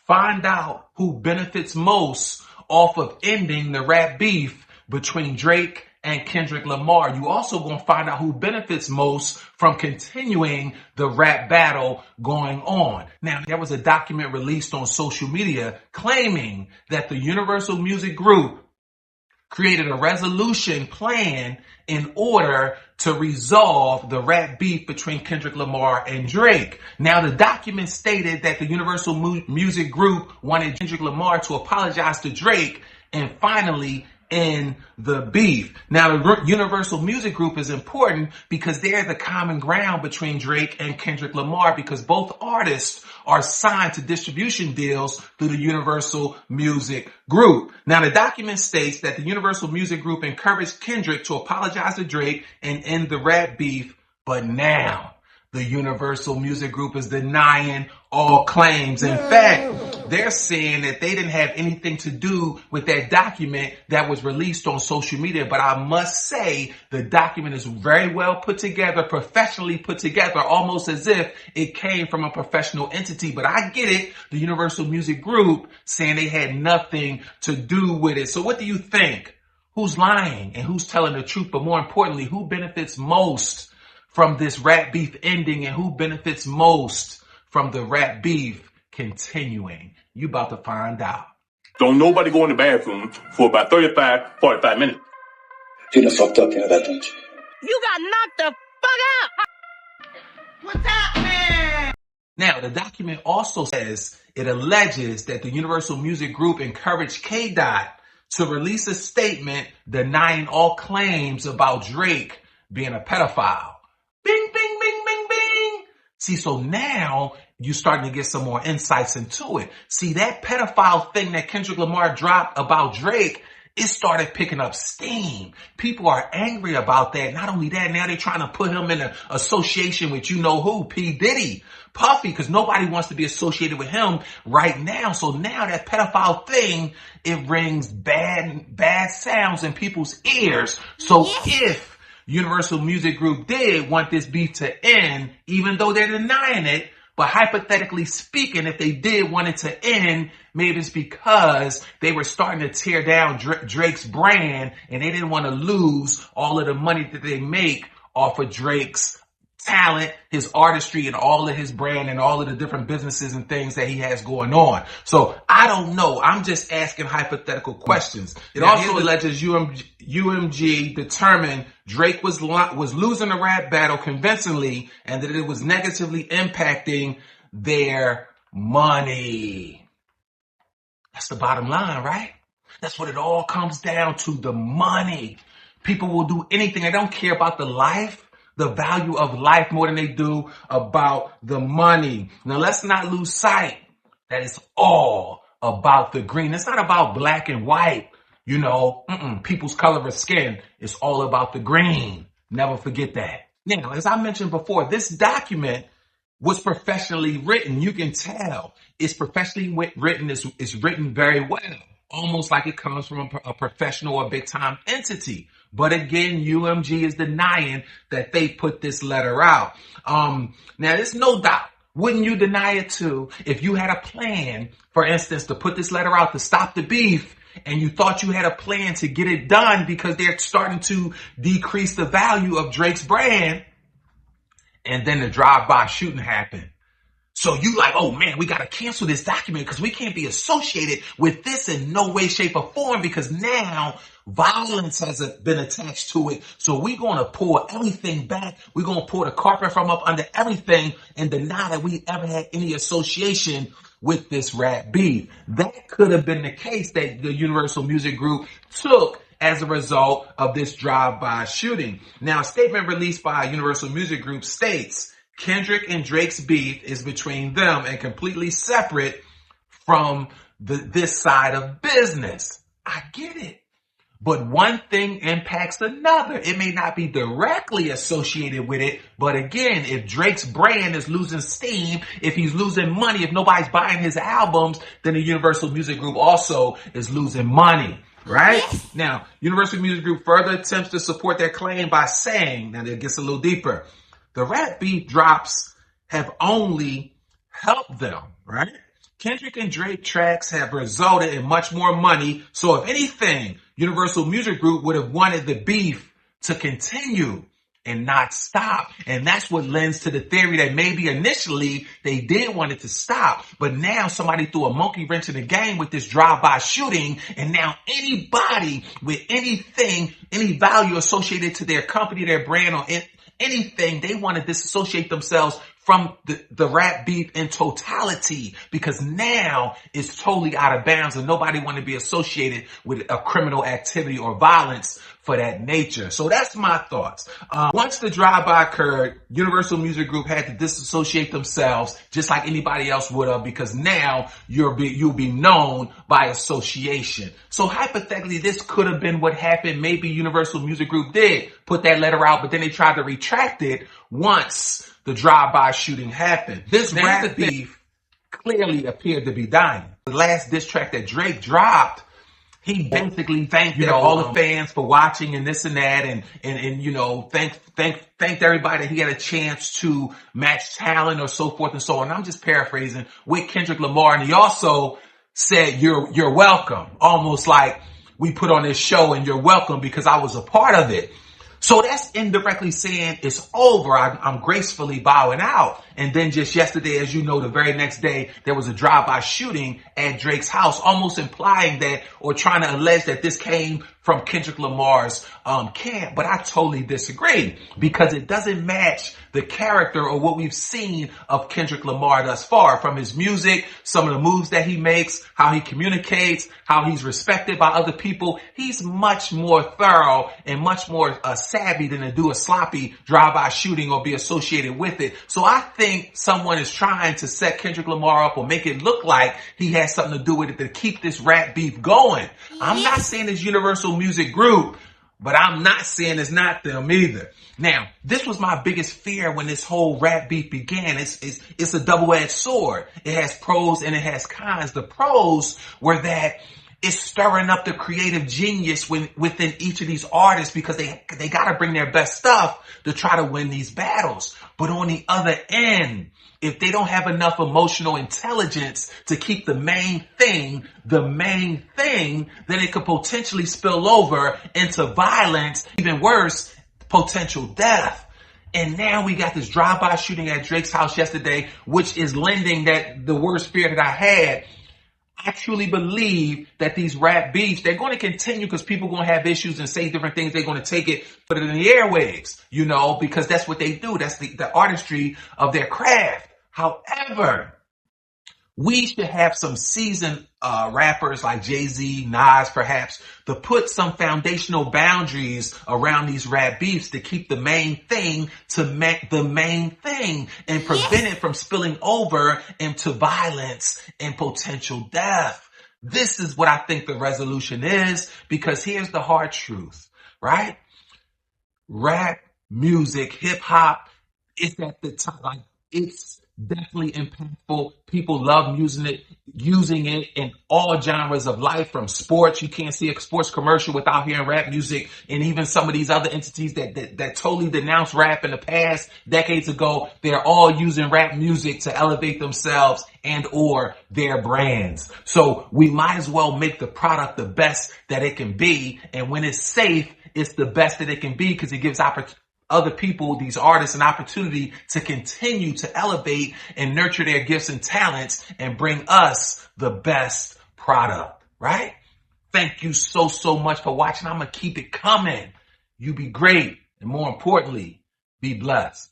find out who benefits most off of ending the rap beef between Drake and Kendrick Lamar. You also going to find out who benefits most from continuing the rap battle going on. Now, there was a document released on social media claiming that the Universal Music Group created a resolution plan in order to resolve the rap beef between Kendrick Lamar and Drake. Now, the document stated that the Universal Music Group wanted Kendrick Lamar to apologize to Drake and finally end the beef. Now, the Universal Music Group is important because they're the common ground between Drake and Kendrick Lamar, because both artists are signed to distribution deals through the Universal Music Group. Now, the document states that the Universal Music Group encouraged Kendrick to apologize to Drake and end the rap beef, but now the Universal Music Group is denying all claims. In fact, they're saying that they didn't have anything to do with that document that was released on social media. But I must say, the document is very well put together, professionally put together, almost as if it came from a professional entity. But I get it, the Universal Music Group saying they had nothing to do with it. So what do you think? Who's lying and who's telling the truth? But more importantly, who benefits most from this rap beef ending, and who benefits most from the rap beef continuing? You about to find out. Don't nobody go in the bathroom for about 45 minutes. You done fucked up, you know that, don't you? You got knocked the fuck out. What's happening? Now, the document also says it alleges that the Universal Music Group encouraged K-Dot to release a statement denying all claims about Drake being a pedophile. Bing, bing, bing, bing, bing. See, so now you're starting to get some more insights into it. See, that pedophile thing that Kendrick Lamar dropped about Drake, it started picking up steam. People are angry about that. Not only that, now they're trying to put him in an association with you know who, P. Diddy, Puffy, because nobody wants to be associated with him right now. So now that pedophile thing, it rings bad sounds in people's ears. So if Universal Music Group did want this beef to end, even though they're denying it, but hypothetically speaking, if they did want it to end, maybe it's because they were starting to tear down Drake's brand and they didn't want to lose all of the money that they make off of Drake's talent, his artistry, and all of his brand and all of the different businesses and things that he has going on. So I don't know. I'm just asking hypothetical questions. It also alleges UMG determined Drake was losing the rap battle convincingly and that it was negatively impacting their money. That's the bottom line, right? That's what it all comes down to, the money. People will do anything. They don't care about the life, the value of life, more than they do about the money. Now, let's not lose sight that it's all about the green. It's not about black and white, you know, people's color of skin. It's all about the green. Never forget that. Now, as I mentioned before, this document was professionally written. You can tell it's professionally written. It's written very well, almost like it comes from a professional or big time entity. But again, UMG is denying that they put this letter out. Now, there's no doubt. Wouldn't you deny it too if you had a plan, for instance, to put this letter out to stop the beef, and you thought you had a plan to get it done because they're starting to decrease the value of Drake's brand, and then the drive-by shooting happened? So you like, oh man, we got to cancel this document because we can't be associated with this in no way, shape, or form because now violence has been attached to it. So we're going to pull everything back. We're going to pull the carpet from up under everything and deny that we ever had any association with this rap beef. That could have been the case that the Universal Music Group took as a result of this drive-by shooting. Now, a statement released by Universal Music Group states, Kendrick and Drake's beef is between them and completely separate from this side of business. I get it. But one thing impacts another. It may not be directly associated with it, but again, if Drake's brand is losing steam, if he's losing money, if nobody's buying his albums, then the Universal Music Group also is losing money, right? Now, Universal Music Group further attempts to support their claim by saying, now it gets a little deeper, the rap beef drops have only helped them, right? Kendrick and Drake tracks have resulted in much more money. So if anything, Universal Music Group would have wanted the beef to continue and not stop. And that's what lends to the theory that maybe initially they did want it to stop, but now somebody threw a monkey wrench in the game with this drive-by shooting, and now anybody with anything, any value associated to their company, their brand, or anything, they want to disassociate themselves from the rap beef in totality, because now it's totally out of bounds and nobody want to be associated with a criminal activity or violence for that nature. So that's my thoughts. Once the drive-by occurred, Universal Music Group had to disassociate themselves just like anybody else would have, because now you'll be known by association. So hypothetically, this could have been what happened. Maybe Universal Music Group did put that letter out, but then they tried to retract it once the drive-by shooting happened. This rap beef clearly appeared to be dying. The last diss track that Drake dropped, he basically thanked all the fans for watching and this and that, and you know, thanked everybody that he had a chance to match talent or so forth and so on. I'm just paraphrasing with Kendrick Lamar, and he also said, "You're welcome," almost like we put on this show and you're welcome because I was a part of it. So that's indirectly saying it's over. I'm gracefully bowing out. And then just yesterday, as you know, the very next day, there was a drive-by shooting at Drake's house, almost implying that, or trying to allege that this came from Kendrick Lamar's camp. But I totally disagree, because it doesn't match the character or what we've seen of Kendrick Lamar thus far, from his music, some of the moves that he makes, how he communicates, how he's respected by other people. He's much more thorough and much more savvy than to do a sloppy drive-by shooting or be associated with it. So I think someone is trying to set Kendrick Lamar up or make it look like he has something to do with it to keep this rap beef going. I'm not saying it's Universal Music Group, but I'm not saying it's not them either. Now, this was my biggest fear when this whole rap beef began. It's a double-edged sword. It has pros and it has cons. The pros were that it's stirring up the creative genius within each of these artists, because they got to bring their best stuff to try to win these battles. But on the other end, if they don't have enough emotional intelligence to keep the main thing, then it could potentially spill over into violence, even worse, potential death. And now we got this drive-by shooting at Drake's house yesterday, which is lending that the worst fear that I had. I truly believe that these rap beefs, they're going to continue because people are going to have issues and say different things. They're going to take it, put it in the airwaves, you know, because that's what they do. That's the artistry of their craft. However, we should have some seasoned rappers like Jay-Z, Nas perhaps, to put some foundational boundaries around these rap beefs to keep the main thing the main thing and prevent it from spilling over into violence and potential death. This is what I think the resolution is, because here's the hard truth, right? Rap music, hip hop, it's at the top, like it's definitely impactful. People love using it in all genres of life, from sports. You can't see a sports commercial without hearing rap music. And even some of these other entities that totally denounced rap in the past, decades ago, they're all using rap music to elevate themselves and or their brands. So we might as well make the product the best that it can be. And when it's safe, it's the best that it can be, because it gives other people, these artists, an opportunity to continue to elevate and nurture their gifts and talents and bring us the best product, right? Thank you so much for watching. I'm going to keep it coming. You be great. And more importantly, be blessed.